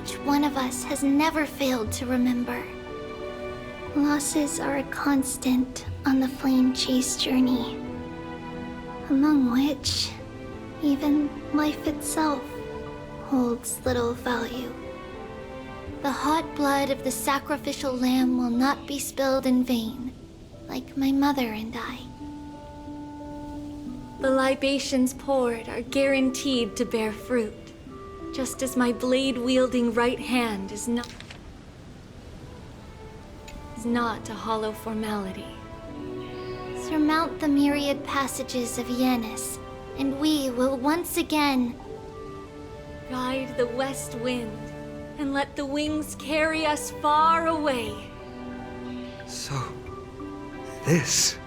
each one of us has never failed to remember. Losses are a constant on the flame chase journey, among which even life itself holds little value. The hot blood of the sacrificial lamb will not be spilled in vain, like my mother and I. The libations poured are guaranteed to bear fruit, just as my blade-wielding right hand is not a hollow formality. Surmount the myriad passages of Yanis, and we will once again ride the west wind, and let the wings carry us far away. So, this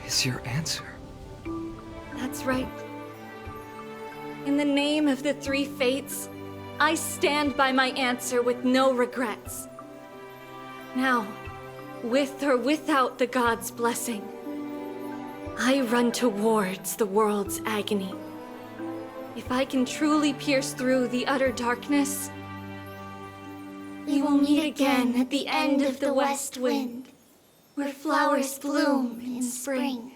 is your answer? That's right. In the name of the three fates, I stand by my answer with no regrets. Now, with or without the gods' blessing, I run towards the world's agony. If I can truly pierce through the utter darkness, we will meet again at the end of the west wind, where flowers bloom in spring.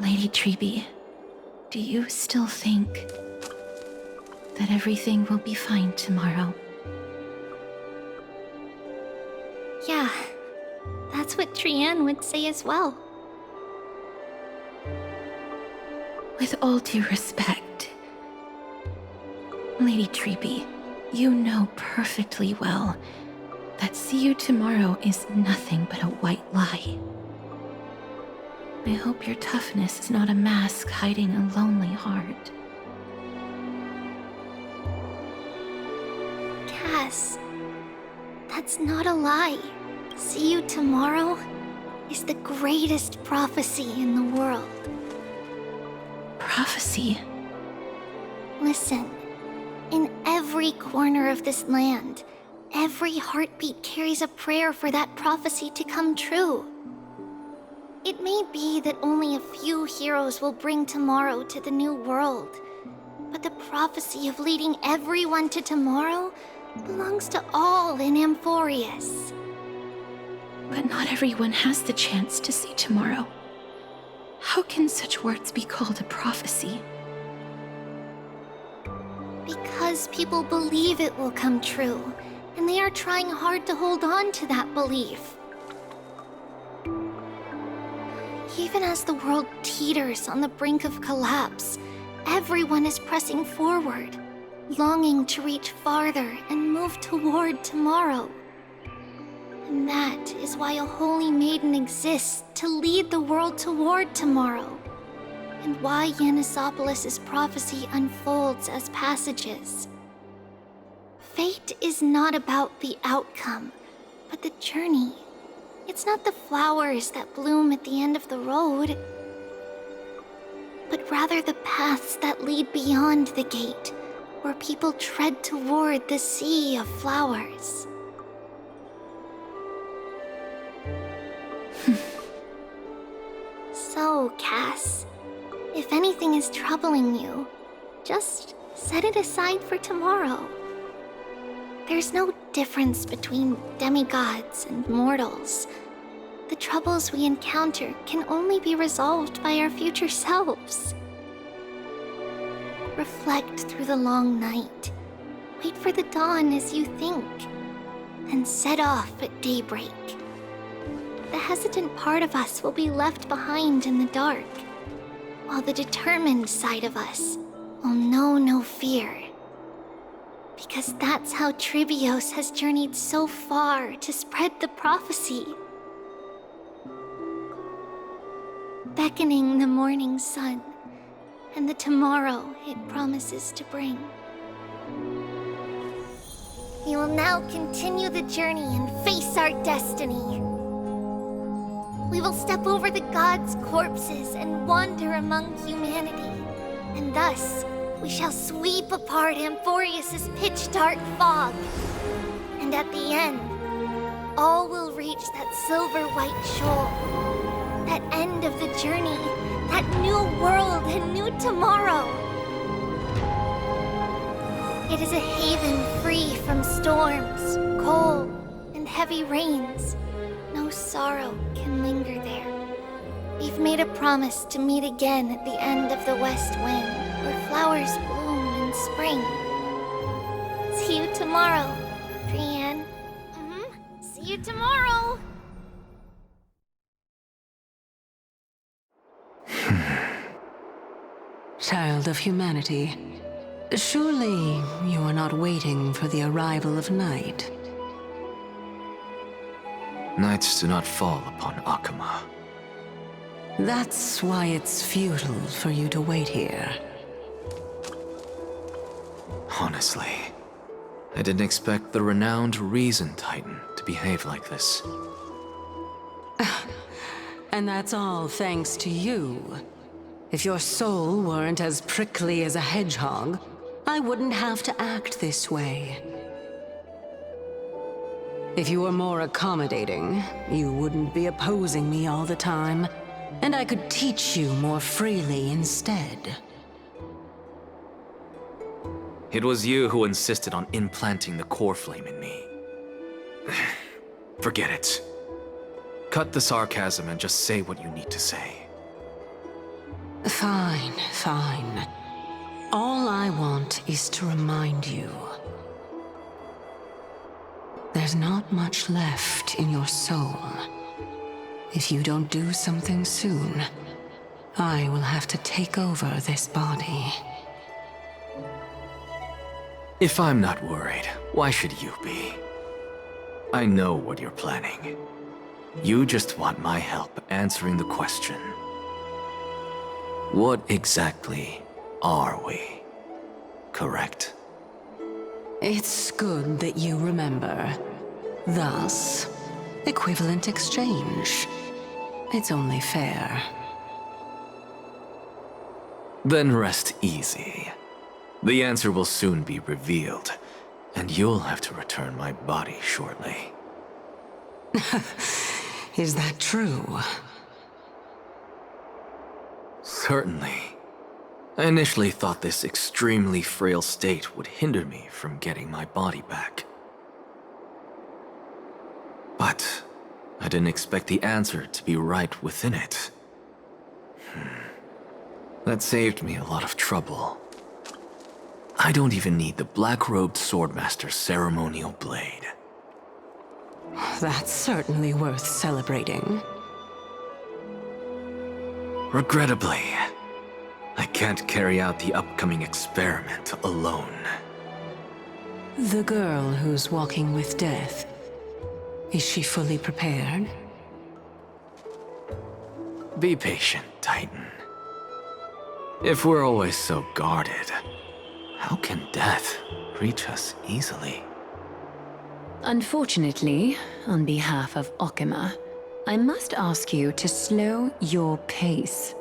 Lady Trebe, do you still think that everything will be fine tomorrow? Yeah, that's what Trianne would say as well. With all due respect, Lady Trebe, you know perfectly well that see you tomorrow is nothing but a white lie. I hope your toughness is not a mask hiding a lonely heart. Cass, that's not a lie. See you tomorrow is the greatest prophecy in the world. Prophecy? Listen, in every corner of this land, every heartbeat carries a prayer for that prophecy to come true. It may be that only a few heroes will bring tomorrow to the new world, but the prophecy of leading everyone to tomorrow belongs to all in Amphorius. But not everyone has the chance to see tomorrow. How can such words be called a prophecy? Because people believe it will come true, and they are trying hard to hold on to that belief. Even as the world teeters on the brink of collapse, everyone is pressing forward, longing to reach farther and move toward tomorrow. And that is why a holy maiden exists to lead the world toward tomorrow, and why Yanisopolis' prophecy unfolds as passages. Fate is not about the outcome, but the journey. It's not the flowers that bloom at the end of the road, but rather the paths that lead beyond the gate, where people tread toward the sea of flowers. So, Cass, if anything is troubling you, just set it aside for tomorrow. There's no difference between demigods and mortals. The troubles we encounter can only be resolved by our future selves. Reflect through the long night. Wait for the dawn as you think, then set off at daybreak. The hesitant part of us will be left behind in the dark, while the determined side of us will know no fear. Because that's how Tribios has journeyed so far to spread the prophecy. beckoning the morning sun and the tomorrow it promises to bring. We will now continue the journey and face our destiny. We will step over the gods' corpses and wander among humanity, and thus we shall sweep apart Amphorius's pitch-dark fog. And at the end, all will reach that silver-white shoal, that end of the journey, that new world and new tomorrow. It is a haven free from storms, cold, and heavy rains. No sorrow can linger there. We've made a promise to meet again at the end of the west wind, where flowers bloom in spring. See you tomorrow, Brienne. See you tomorrow! Child of humanity, surely you are not waiting for the arrival of night. Nights do not fall upon Akama. That's why it's futile for you to wait here. Honestly, I didn't expect the renowned Reason Titan to behave like this. And that's all thanks to you. If your soul weren't as prickly as a hedgehog, I wouldn't have to act this way. If you were more accommodating, you wouldn't be opposing me all the time, and I could teach you more freely instead. It was you who insisted on implanting the core flame in me. Forget it. Cut the sarcasm and just say what you need to say. Fine, fine. All I want is to remind you. There's not much left in your soul. If you don't do something soon, I will have to take over this body. If I'm not worried, why should you be? I know what you're planning. You just want my help answering the question. What exactly are we? Correct? It's good that you remember. Thus, equivalent exchange. It's only fair. Then rest easy. The answer will soon be revealed, and you'll have to return my body shortly. Is that true? Certainly. I initially thought this extremely frail state would hinder me from getting my body back. But I didn't expect the answer to be right within it. That saved me a lot of trouble. I don't even need the black-robed swordmaster's ceremonial blade. That's certainly worth celebrating. Regrettably, I can't carry out the upcoming experiment alone. The girl who's walking with death, is she fully prepared? Be patient, Titan. If we're always so guarded, how can death reach us easily? Unfortunately, on behalf of Okima, I must ask you to slow your pace.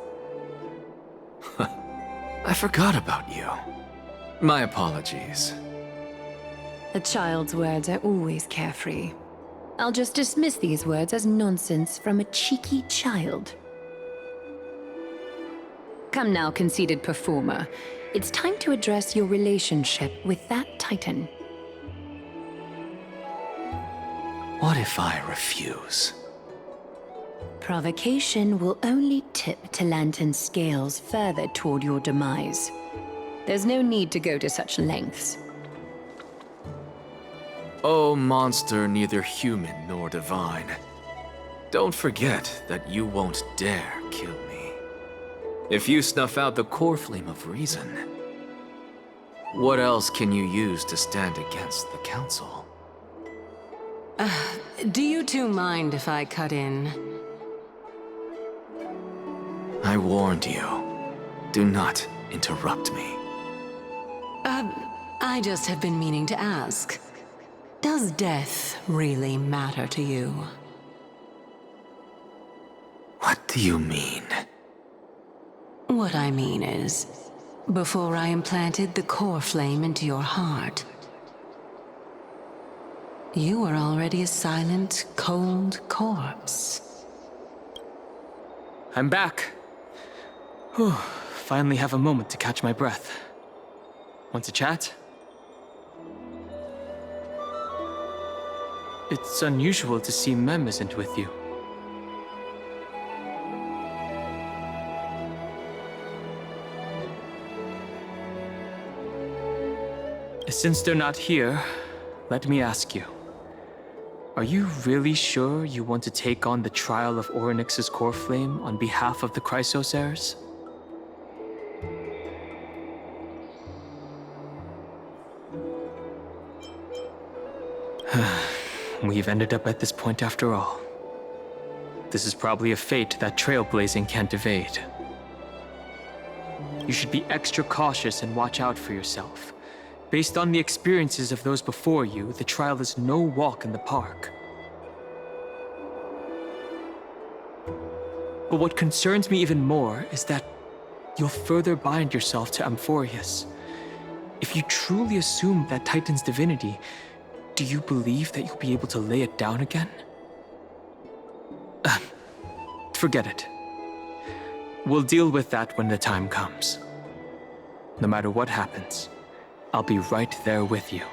I forgot about you. My apologies. A child's words are always carefree. I'll just dismiss these words as nonsense from a cheeky child. Come now, conceited performer. It's time to address your relationship with that Titan. What if I refuse? Provocation will only tip Talantan's scales further toward your demise. There's no need to go to such lengths. Oh, monster neither human nor divine. Don't forget that you won't dare kill me. If you snuff out the core flame of reason, what else can you use to stand against the council? Do you two mind if I cut in? I warned you. Do not interrupt me. I just have been meaning to ask. Does death really matter to you? What do you mean? What I mean is, before I implanted the core flame into your heart, you were already a silent, cold corpse. I'm back. Whew. Finally have a moment to catch my breath. Want to chat? It's unusual to see Mem isn't with you. Since they're not here, let me ask you. Are you really sure you want to take on the trial of Orynyx's core flame on behalf of the Chrysos heirs? We've ended up at this point after all. This is probably a fate that trailblazing can't evade. You should be extra cautious and watch out for yourself. Based on the experiences of those before you, the trial is no walk in the park. But what concerns me even more is that you'll further bind yourself to Amphorius. If you truly assume that Titan's divinity, do you believe that you'll be able to lay it down again? Forget it. We'll deal with that when the time comes. No matter what happens, I'll be right there with you.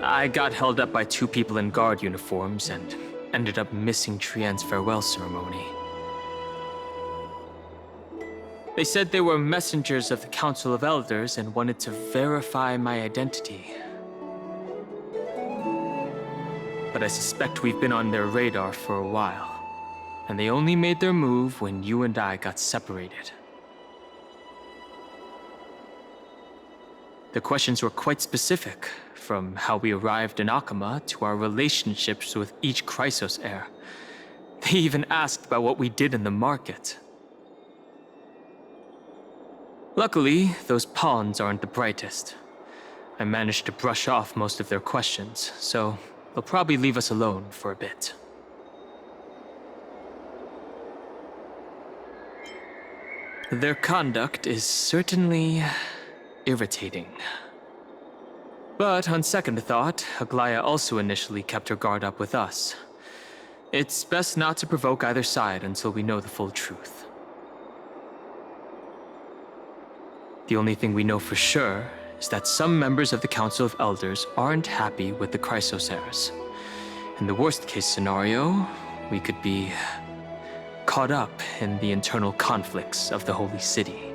I got held up by 2 people in guard uniforms and ended up missing Trian's farewell ceremony. They said they were messengers of the Council of Elders and wanted to verify my identity. But I suspect we've been on their radar for a while. And they only made their move when you and I got separated. The questions were quite specific, from how we arrived in Akama to our relationships with each Chrysos heir. They even asked about what we did in the market. Luckily, those pawns aren't the brightest. I managed to brush off most of their questions, so they'll probably leave us alone for a bit. Their conduct is certainly irritating. But on second thought, Aglaya also initially kept her guard up with us. It's best not to provoke either side until we know the full truth. The only thing we know for sure is that some members of the Council of Elders aren't happy with the Chrysos heirs. In the worst case scenario, we could be caught up in the internal conflicts of the Holy City.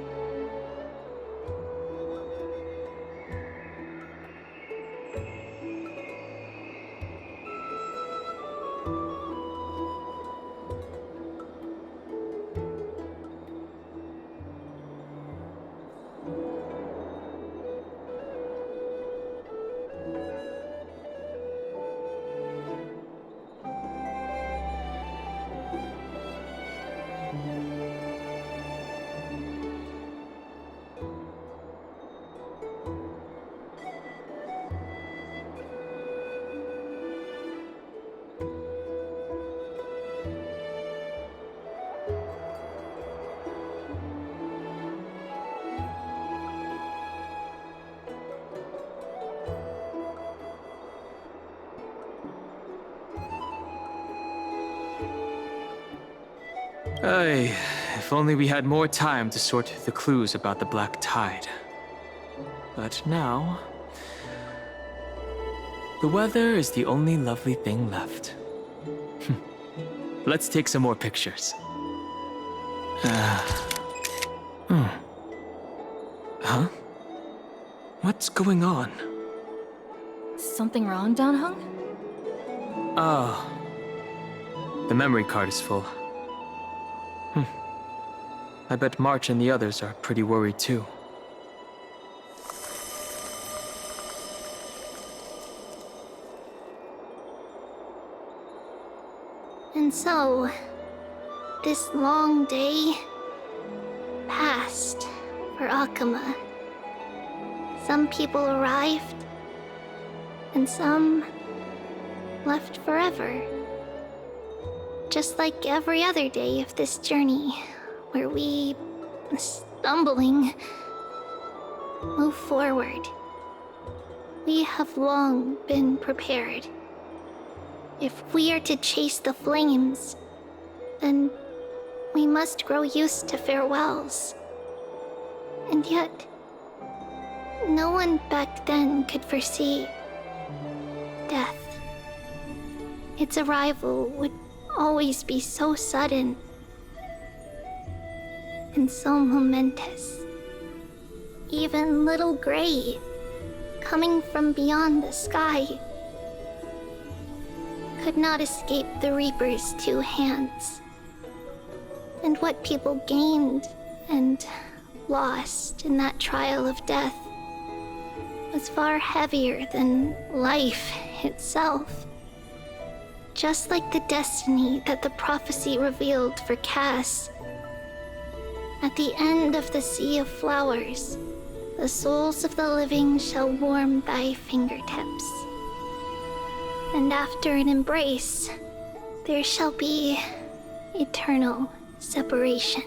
If only we had more time to sort the clues about the Black Tide. But now, the weather is the only lovely thing left. Let's take some more pictures. Huh? What's going on? Something wrong, Danhung? Oh. The memory card is full. I bet March and the others are pretty worried too. And so, this long day passed for Akuma. Some people arrived, and some left forever. Just like every other day of this journey, where we, stumbling, move forward. We have long been prepared. If we are to chase the flames, then we must grow used to farewells. And yet, no one back then could foresee death. Its arrival would always be so sudden and so momentous. Even little Gray, coming from beyond the sky, could not escape the Reaper's two hands. And what people gained and lost in that trial of death was far heavier than life itself. Just like the destiny that the prophecy revealed for Cass. At the end of the Sea of Flowers, the souls of the living shall warm thy fingertips. And after an embrace, there shall be eternal separation.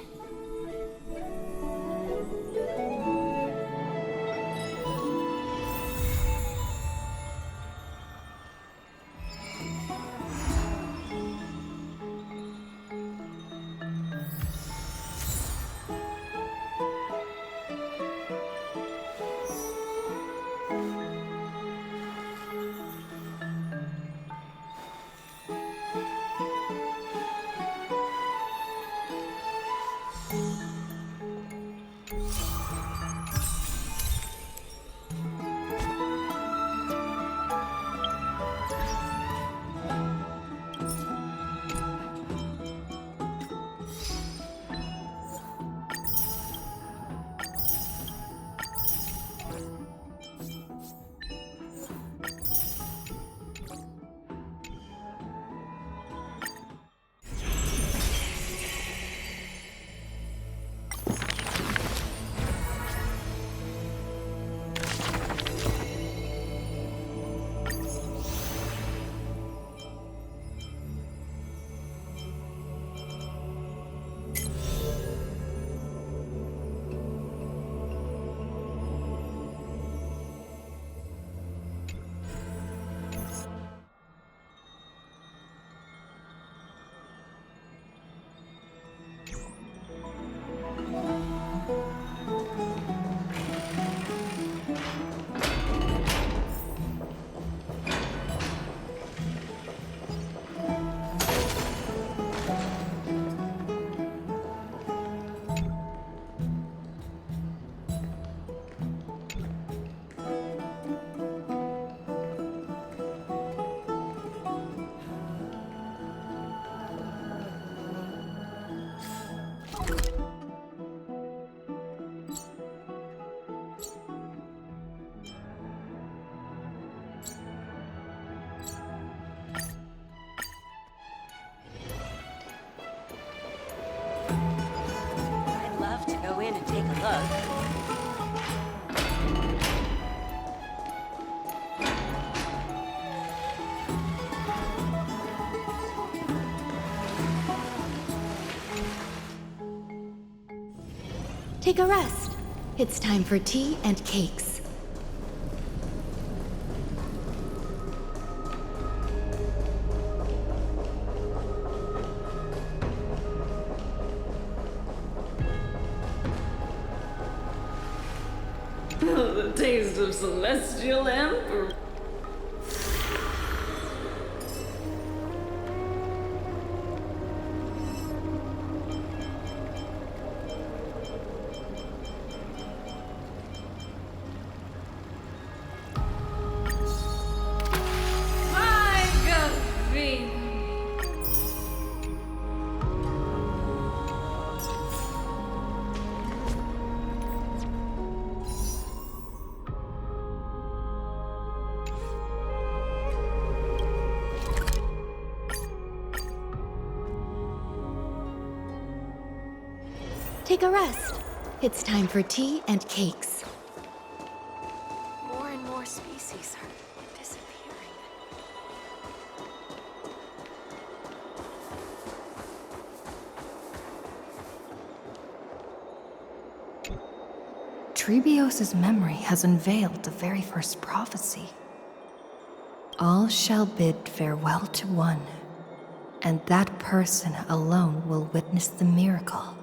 I'd love to go in and take a look. Take a rest. It's time for tea and cakes. The taste of celestial emperor. Take a rest. It's time for tea and cakes. More and more species are disappearing. Trebios's memory has unveiled the very first prophecy. All shall bid farewell to one, and that person alone will witness the miracle.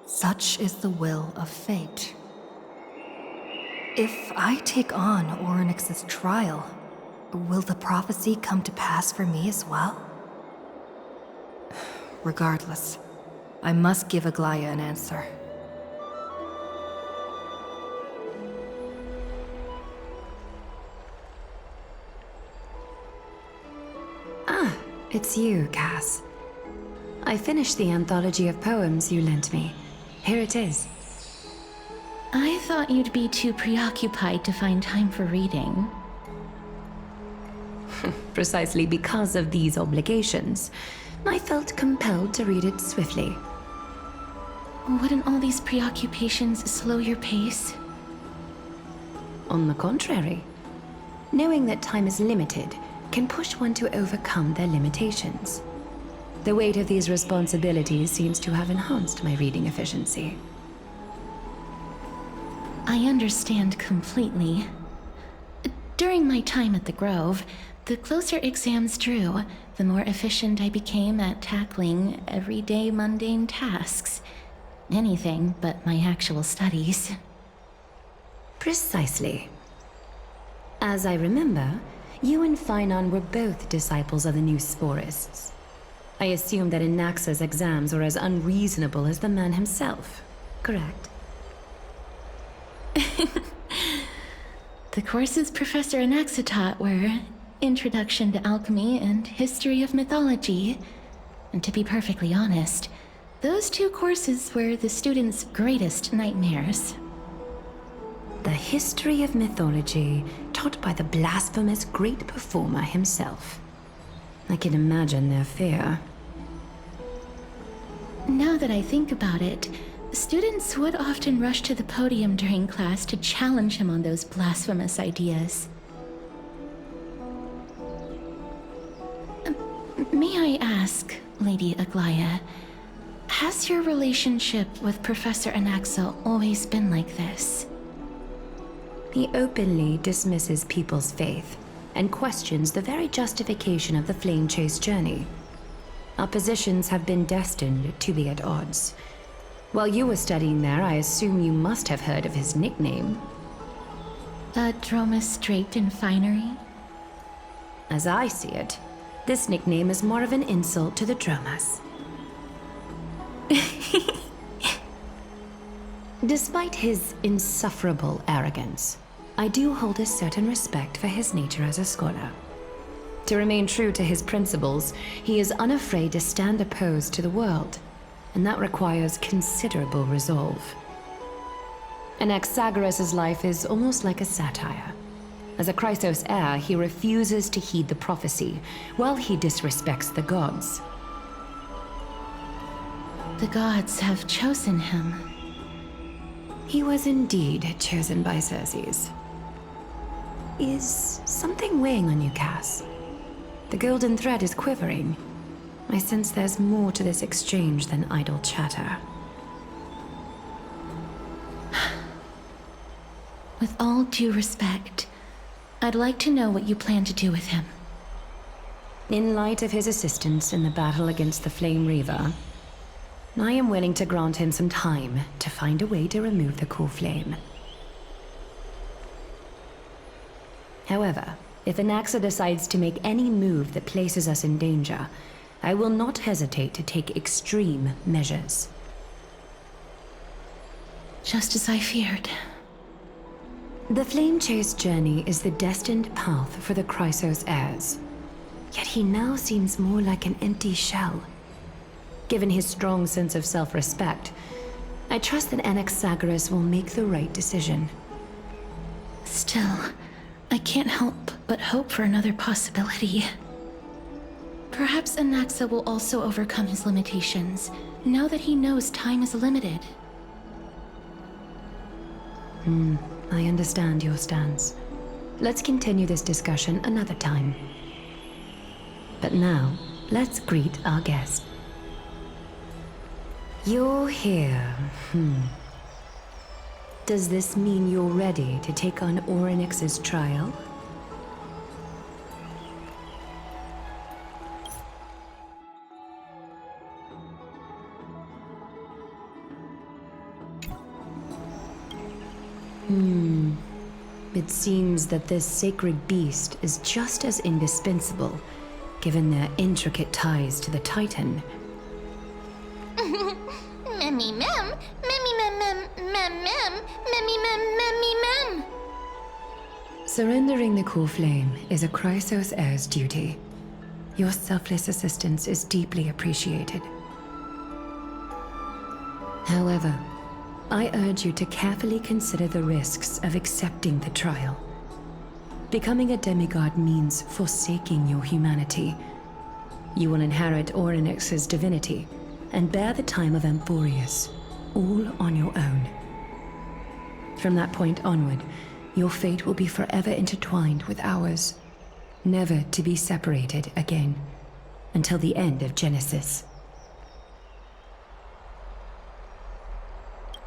Such is the will of fate. If I take on Orynyx's trial, will the prophecy come to pass for me as well? Regardless, I must give Aglaya an answer. Ah, it's you, Cass. I finished the anthology of poems you lent me. Here it is. I thought you'd be too preoccupied to find time for reading. Precisely because of these obligations, I felt compelled to read it swiftly. Wouldn't all these preoccupations slow your pace? On the contrary, knowing that time is limited can push one to overcome their limitations. The weight of these responsibilities seems to have enhanced my reading efficiency. I understand completely. During my time at the Grove, the closer exams drew, the more efficient I became at tackling everyday mundane tasks. Anything but my actual studies. Precisely. As I remember, you and Phainon were both disciples of the new Sporists. I assume that Anaxa's exams were as unreasonable as the man himself, correct? The courses Professor Anaxa taught were Introduction to Alchemy and History of Mythology. And to be perfectly honest, those two courses were the students' greatest nightmares. The history of mythology, taught by the blasphemous great performer himself. I can imagine their fear. Now that I think about it, students would often rush to the podium during class to challenge him on those blasphemous ideas. May I ask, Lady Aglaya, has your relationship with Professor Anaxa always been like this? He openly dismisses people's faith and questions the very justification of the Flame Chase journey. Our positions have been destined to be at odds. While you were studying there, I assume you must have heard of his nickname. A Dromus draped in finery? As I see it, this nickname is more of an insult to the Dromas. Despite his insufferable arrogance, I do hold a certain respect for his nature as a scholar. To remain true to his principles, he is unafraid to stand opposed to the world, and that requires considerable resolve. Anaxagoras' life is almost like a satire. As a Chrysos heir, he refuses to heed the prophecy, while he disrespects the gods. The gods have chosen him. He was indeed chosen by Circes. Is something weighing on you, Cass? The golden thread is quivering. I sense there's more to this exchange than idle chatter. With all due respect, I'd like to know what you plan to do with him. In light of his assistance in the battle against the Flame Reaver, I am willing to grant him some time to find a way to remove the core flame. However, if Anaxa decides to make any move that places us in danger, I will not hesitate to take extreme measures. Just as I feared. The Flame Chase journey is the destined path for the Chrysos heirs. Yet he now seems more like an empty shell. Given his strong sense of self-respect, I trust that Anaxagoras will make the right decision. Still, I can't help but hope for another possibility. Perhaps Anaxa will also overcome his limitations, now that he knows time is limited. I understand your stance. Let's continue this discussion another time. But now, let's greet our guest. You're here. Does this mean you're ready to take on Orynyx's trial? It seems that this sacred beast is just as indispensable, given their intricate ties to the Titan. Memmy mem, memmy mem mem mem mem, memmy mem memmy mem. Surrendering the core flame is a Chrysos heir's duty. Your selfless assistance is deeply appreciated. However, I urge you to carefully consider the risks of accepting the trial. Becoming a demigod means forsaking your humanity. You will inherit Orynyx's divinity and bear the time of Amphorius, all on your own. From that point onward, your fate will be forever intertwined with ours, never to be separated again, until the end of Genesis.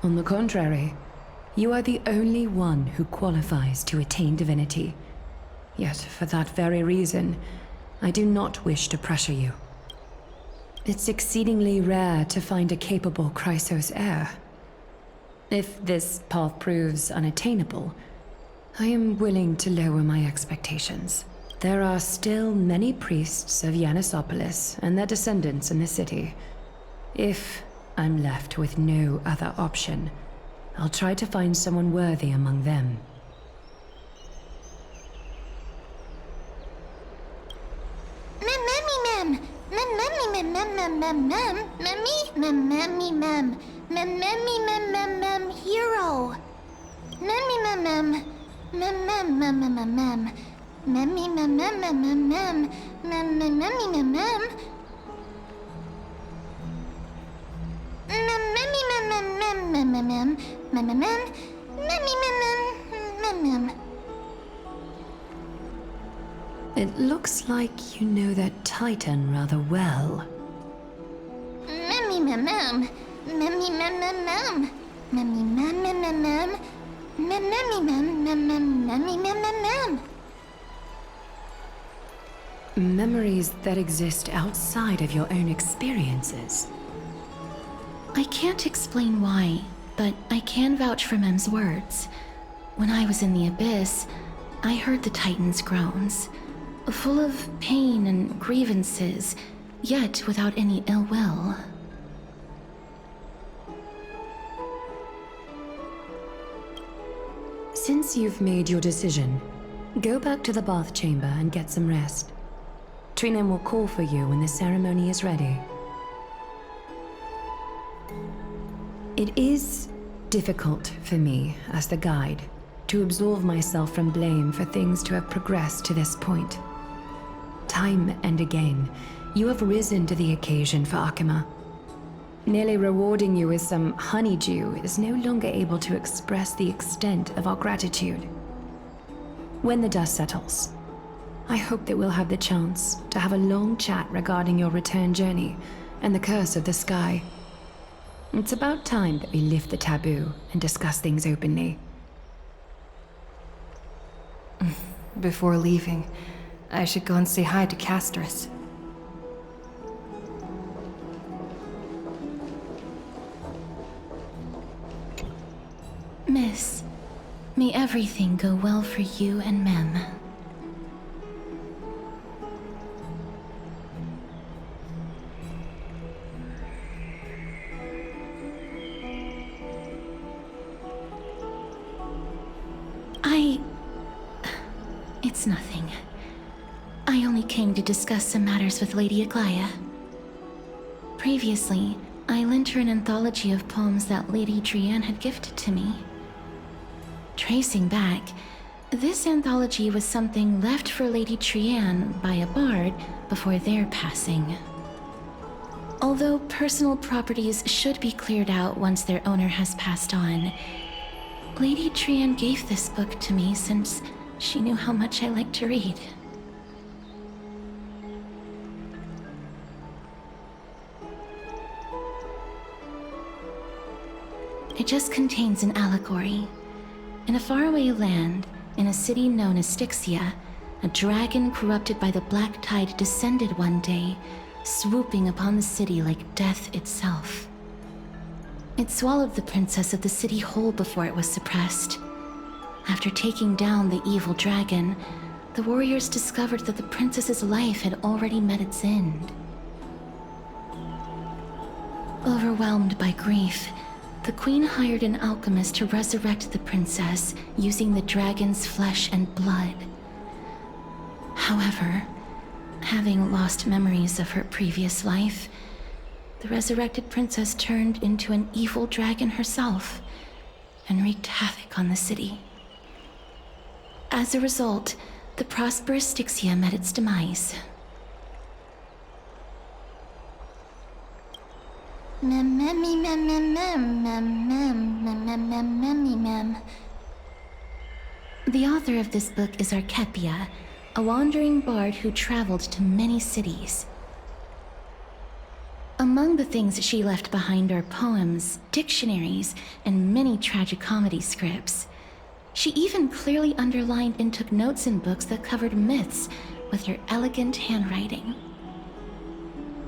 On the contrary, you are the only one who qualifies to attain divinity. Yet, for that very reason, I do not wish to pressure you. It's exceedingly rare to find a capable Chrysos heir. If this path proves unattainable, I am willing to lower my expectations. There are still many priests of Yanissopolis and their descendants in the city. If I'm left with no other option, I'll try to find someone worthy among them. Hero. It looks like you know that Titan rather well. Memories that exist outside of your own experiences. I can't explain why, but I can vouch for Mem's words. When I was in the Abyss, I heard the Titan's groans, full of pain and grievances, yet without any ill will. Since you've made your decision, go back to the bath chamber and get some rest. Trinem will call for you when the ceremony is ready. It is difficult for me, as the guide, to absolve myself from blame for things to have progressed to this point. Time and again, you have risen to the occasion for Akima. Nearly rewarding you with some honeydew is no longer able to express the extent of our gratitude. When the dust settles, I hope that we'll have the chance to have a long chat regarding your return journey and the curse of the sky. It's about time that we lift the taboo and discuss things openly. Before leaving, I should go and say hi to Castris. Miss, may everything go well for you and Mem. It's nothing. I only came to discuss some matters with Lady Aglaya. Previously, I lent her an anthology of poems that Lady Drianne had gifted to me. Tracing back, this anthology was something left for Lady Drianne by a bard before their passing. Although personal properties should be cleared out once their owner has passed on, Lady Trian gave this book to me since she knew how much I like to read. It just contains an allegory. In a faraway land, in a city known as Styxia, a dragon corrupted by the Black Tide descended one day, swooping upon the city like death itself. It swallowed the princess of the city whole before it was suppressed. After taking down the evil dragon, the warriors discovered that the princess's life had already met its end. Overwhelmed by grief, the queen hired an alchemist to resurrect the princess using the dragon's flesh and blood. However, having lost memories of her previous life, the resurrected princess turned into an evil dragon herself and wreaked havoc on the city. As a result, the prosperous Styxia met its demise. The author of this book is Archepia, a wandering bard who traveled to many cities. Among the things she left behind are poems, dictionaries, and many tragicomedy scripts. She even clearly underlined and took notes in books that covered myths with her elegant handwriting.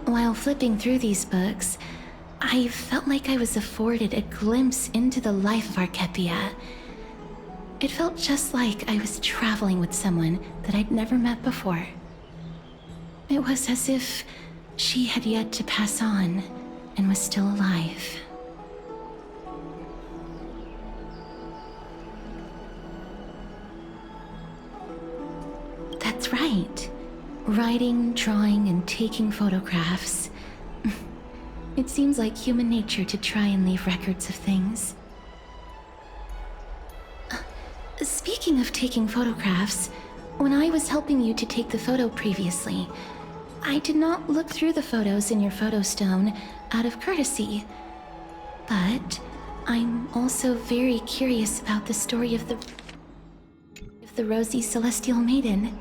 While flipping through these books, I felt like I was afforded a glimpse into the life of Archepia. It felt just like I was traveling with someone that I'd never met before. It was as if she had yet to pass on and was still alive. That's right. Writing, drawing, and taking photographs. It seems like human nature to try and leave records of things. Speaking of taking photographs, when I was helping you to take the photo previously, I did not look through the photos in your photo stone out of courtesy. But I'm also very curious about the story of the Rosy Celestial Maiden.